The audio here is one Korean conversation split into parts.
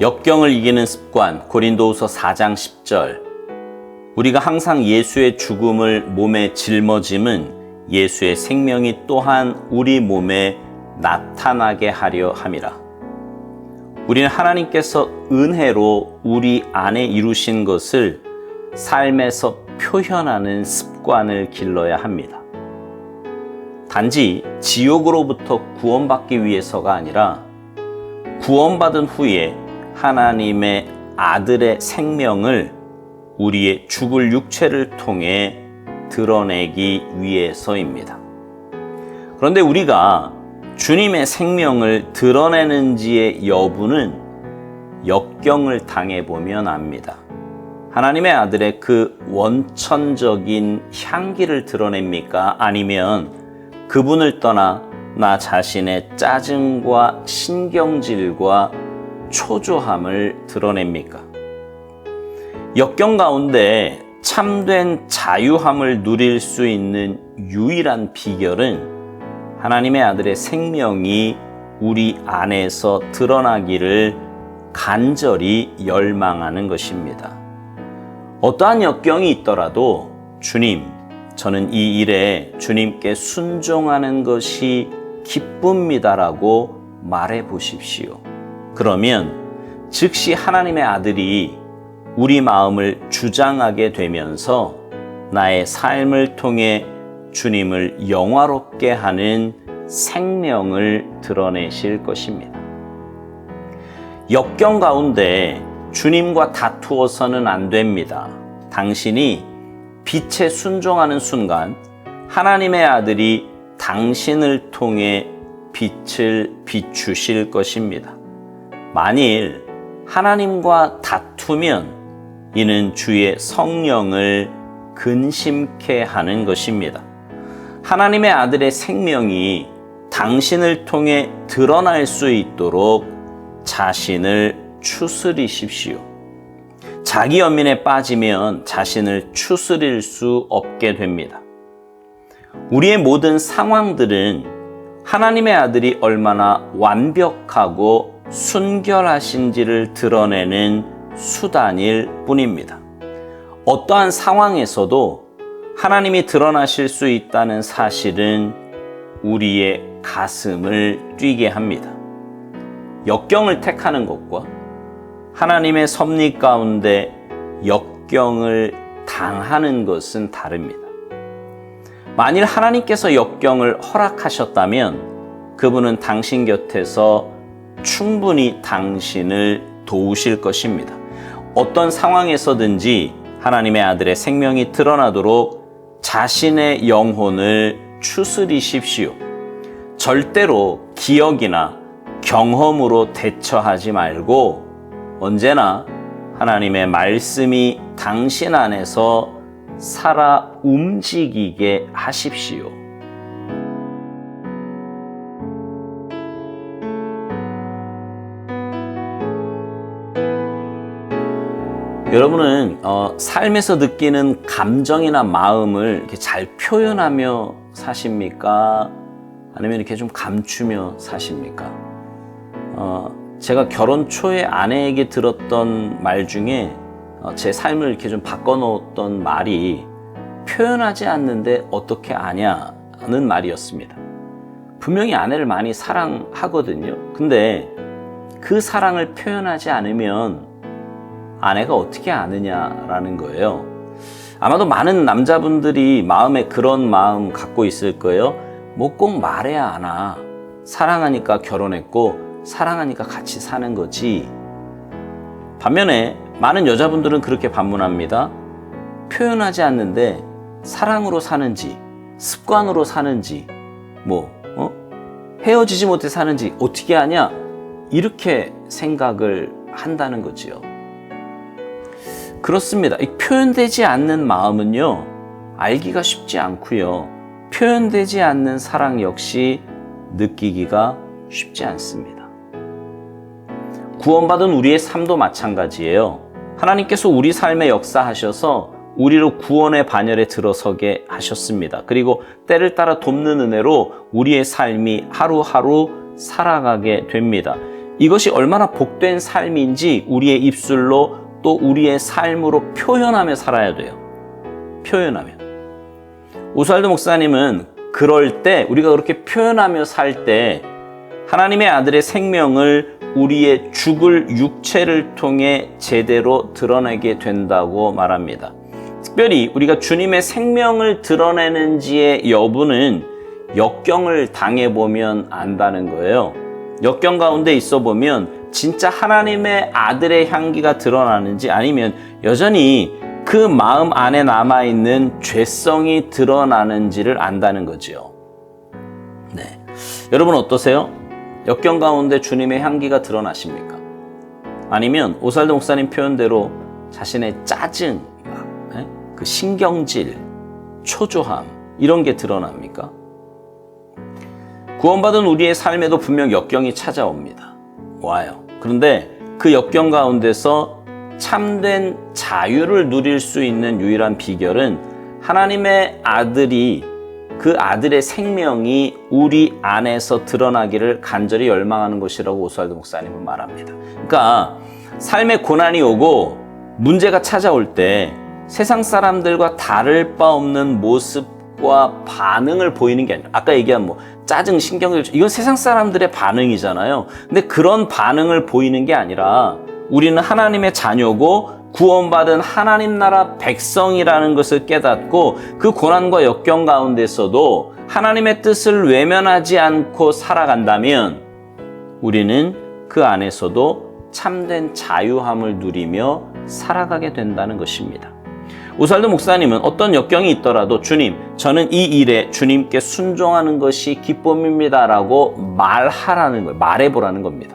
역경을 이기는 습관, 고린도후서 4장 10절. 우리가 항상 예수의 죽음을 몸에 짊어짐은 예수의 생명이 또한 우리 몸에 나타나게 하려 함이라. 우리는 하나님께서 은혜로 우리 안에 이루신 것을 삶에서 표현하는 습관을 길러야 합니다. 단지 지옥으로부터 구원받기 위해서가 아니라 구원받은 후에 하나님의 아들의 생명을 우리의 죽을 육체를 통해 드러내기 위해서입니다. 그런데 우리가 주님의 생명을 드러내는지의 여부는 역경을 당해보면 압니다. 하나님의 아들의 그 원천적인 향기를 드러냅니까? 아니면 그분을 떠나 나 자신의 짜증과 신경질과 초조함을 드러냅니까? 역경 가운데 참된 자유함을 누릴 수 있는 유일한 비결은 하나님의 아들의 생명이 우리 안에서 드러나기를 간절히 열망하는 것입니다. 어떠한 역경이 있더라도 주님, 저는 이 일에 주님께 순종하는 것이 기쁩니다라고 말해 보십시오. 그러면 즉시 하나님의 아들이 우리 마음을 주장하게 되면서 나의 삶을 통해 주님을 영화롭게 하는 생명을 드러내실 것입니다. 역경 가운데 주님과 다투어서는 안 됩니다. 당신이 빛에 순종하는 순간 하나님의 아들이 당신을 통해 빛을 비추실 것입니다. 만일 하나님과 다투면 이는 주의 성령을 근심케 하는 것입니다. 하나님의 아들의 생명이 당신을 통해 드러날 수 있도록 자신을 추스리십시오. 자기 연민에 빠지면 자신을 추스릴 수 없게 됩니다. 우리의 모든 상황들은 하나님의 아들이 얼마나 완벽하고 순결하신지를 드러내는 수단일 뿐입니다. 어떠한 상황에서도 하나님이 드러나실 수 있다는 사실은 우리의 가슴을 뛰게 합니다. 역경을 택하는 것과 하나님의 섭리 가운데 역경을 당하는 것은 다릅니다. 만일 하나님께서 역경을 허락하셨다면 그분은 당신 곁에서 충분히 당신을 도우실 것입니다. 어떤 상황에서든지 하나님의 아들의 생명이 드러나도록 자신의 영혼을 추스리십시오. 절대로 기억이나 경험으로 대처하지 말고 언제나 하나님의 말씀이 당신 안에서 살아 움직이게 하십시오. 여러분은 삶에서 느끼는 감정이나 마음을 이렇게 잘 표현하며 사십니까? 아니면 이렇게 좀 감추며 사십니까? 제가 결혼 초에 아내에게 들었던 말 중에 제 삶을 이렇게 좀 바꿔놓았던 말이 표현하지 않는데 어떻게 아냐는 말이었습니다. 분명히 아내를 많이 사랑하거든요. 근데 그 사랑을 표현하지 않으면 아내가 어떻게 아느냐라는 거예요. 아마도 많은 남자분들이 마음에 그런 마음 갖고 있을 거예요. 뭐 꼭 말해야 아나. 사랑하니까 결혼했고 사랑하니까 같이 사는 거지. 반면에 많은 여자분들은 그렇게 반문합니다. 표현하지 않는데 사랑으로 사는지 습관으로 사는지 헤어지지 못해 사는지 어떻게 아냐? 이렇게 생각을 한다는 거지요. 그렇습니다. 이 표현되지 않는 마음은요, 알기가 쉽지 않고요. 표현되지 않는 사랑 역시 느끼기가 쉽지 않습니다. 구원받은 우리의 삶도 마찬가지예요. 하나님께서 우리 삶에 역사하셔서 우리로 구원의 반열에 들어서게 하셨습니다. 그리고 때를 따라 돕는 은혜로 우리의 삶이 하루하루 살아가게 됩니다. 이것이 얼마나 복된 삶인지 우리의 입술로 또 우리의 삶으로 표현하며 살아야 돼요. 표현하며. 오스왈드 목사님은 그럴 때, 우리가 그렇게 표현하며 살 때 하나님의 아들의 생명을 우리의 죽을 육체를 통해 제대로 드러내게 된다고 말합니다. 특별히 우리가 주님의 생명을 드러내는지의 여부는 역경을 당해보면 안다는 거예요. 역경 가운데 있어 보면 진짜 하나님의 아들의 향기가 드러나는지, 아니면 여전히 그 마음 안에 남아있는 죄성이 드러나는지를 안다는 거죠. 네. 여러분 어떠세요? 역경 가운데 주님의 향기가 드러나십니까? 아니면 오스왈드 목사님 표현대로 자신의 짜증, 그 신경질, 초조함, 이런 게 드러납니까? 구원받은 우리의 삶에도 분명 역경이 찾아옵니다. 와요. 그런데 그 역경 가운데서 참된 자유를 누릴 수 있는 유일한 비결은 하나님의 아들이, 그 아들의 생명이 우리 안에서 드러나기를 간절히 열망하는 것이라고 오스왈드 목사님은 말합니다. 그러니까 삶의 고난이 오고 문제가 찾아올 때 세상 사람들과 다를 바 없는 모습과 반응을 보이는 게 아니라, 아까 얘기한 짜증, 신경질, 이건 세상 사람들의 반응이잖아요. 근데 그런 반응을 보이는 게 아니라 우리는 하나님의 자녀고 구원받은 하나님 나라 백성이라는 것을 깨닫고 그 고난과 역경 가운데서도 하나님의 뜻을 외면하지 않고 살아간다면 우리는 그 안에서도 참된 자유함을 누리며 살아가게 된다는 것입니다. 오스왈드 목사님은 어떤 역경이 있더라도 주님, 저는 이 일에 주님께 순종하는 것이 기쁨입니다라고 말하라는 거예요. 말해보라는 겁니다.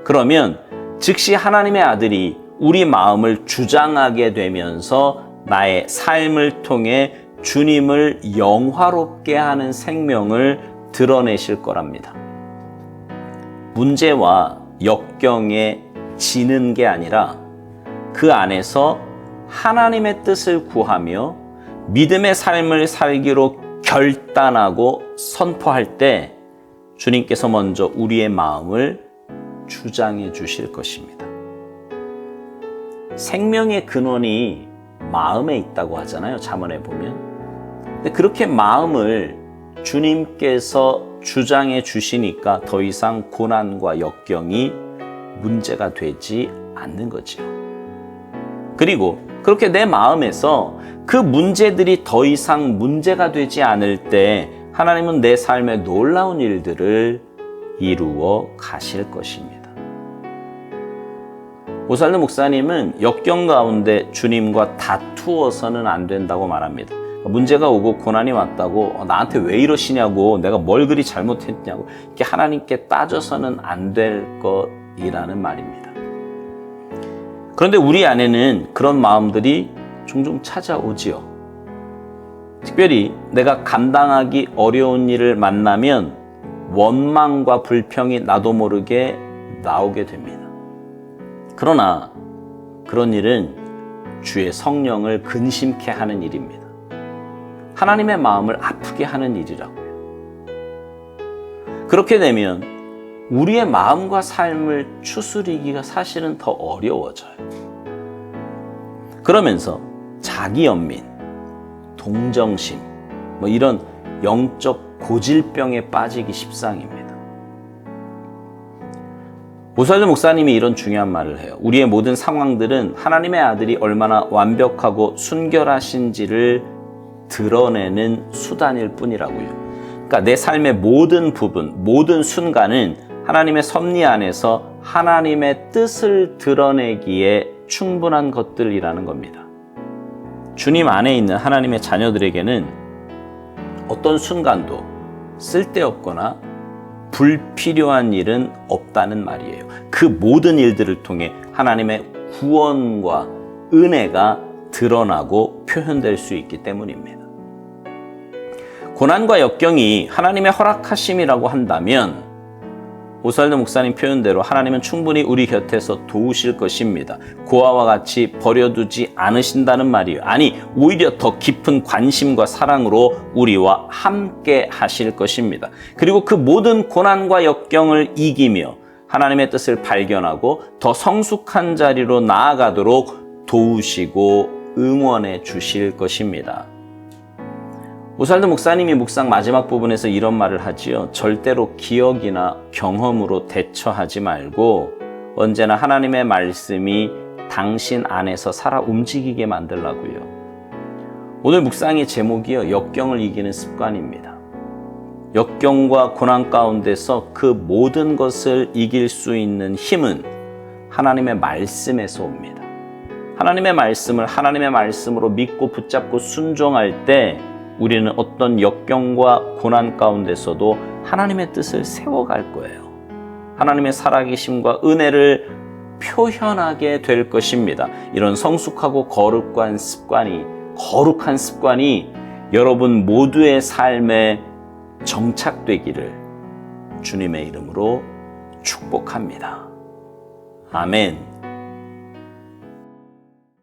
그러면 즉시 하나님의 아들이 우리 마음을 주장하게 되면서 나의 삶을 통해 주님을 영화롭게 하는 생명을 드러내실 거랍니다. 문제와 역경에 지는 게 아니라 그 안에서 하나님의 뜻을 구하며 믿음의 삶을 살기로 결단하고 선포할 때 주님께서 먼저 우리의 마음을 주장해 주실 것입니다. 생명의 근원이 마음에 있다고 하잖아요. 잠언에 보면. 근데 그렇게 마음을 주님께서 주장해 주시니까 더 이상 고난과 역경이 문제가 되지 않는 거죠. 그리고 그렇게 내 마음에서 그 문제들이 더 이상 문제가 되지 않을 때 하나님은 내 삶에 놀라운 일들을 이루어 가실 것입니다. 오스왈드 목사님은 역경 가운데 주님과 다투어서는 안 된다고 말합니다. 문제가 오고 고난이 왔다고 나한테 왜 이러시냐고, 내가 뭘 그리 잘못했냐고 이렇게 하나님께 따져서는 안 될 것이라는 말입니다. 그런데 우리 안에는 그런 마음들이 종종 찾아오지요. 특별히 내가 감당하기 어려운 일을 만나면 원망과 불평이 나도 모르게 나오게 됩니다. 그러나 그런 일은 주의 성령을 근심케 하는 일입니다. 하나님의 마음을 아프게 하는 일이라고요. 그렇게 되면 우리의 마음과 삶을 추스리기가 사실은 더 어려워져요. 그러면서 자기 연민, 동정심, 이런 영적 고질병에 빠지기 십상입니다. 오스왈드 목사님이 이런 중요한 말을 해요. 우리의 모든 상황들은 하나님의 아들이 얼마나 완벽하고 순결하신지를 드러내는 수단일 뿐이라고요. 그러니까 내 삶의 모든 부분, 모든 순간은 하나님의 섭리 안에서 하나님의 뜻을 드러내기에 충분한 것들이라는 겁니다. 주님 안에 있는 하나님의 자녀들에게는 어떤 순간도 쓸데없거나 불필요한 일은 없다는 말이에요. 그 모든 일들을 통해 하나님의 구원과 은혜가 드러나고 표현될 수 있기 때문입니다. 고난과 역경이 하나님의 허락하심이라고 한다면 오스왈드 목사님 표현대로 하나님은 충분히 우리 곁에서 도우실 것입니다. 고아와 같이 버려두지 않으신다는 말이에요. 아니, 오히려 더 깊은 관심과 사랑으로 우리와 함께 하실 것입니다. 그리고 그 모든 고난과 역경을 이기며 하나님의 뜻을 발견하고 더 성숙한 자리로 나아가도록 도우시고 응원해 주실 것입니다. 오살도 목사님이 묵상 마지막 부분에서 이런 말을 하지요. 절대로 기억이나 경험으로 대처하지 말고 언제나 하나님의 말씀이 당신 안에서 살아 움직이게 만들라고요. 오늘 묵상의 제목이요. 역경을 이기는 습관입니다. 역경과 고난 가운데서 그 모든 것을 이길 수 있는 힘은 하나님의 말씀에서 옵니다. 하나님의 말씀을 하나님의 말씀으로 믿고 붙잡고 순종할 때 우리는 어떤 역경과 고난 가운데서도 하나님의 뜻을 세워갈 거예요. 하나님의 살아계심과 은혜를 표현하게 될 것입니다. 이런 성숙하고 거룩한 습관이 여러분 모두의 삶에 정착되기를 주님의 이름으로 축복합니다. 아멘.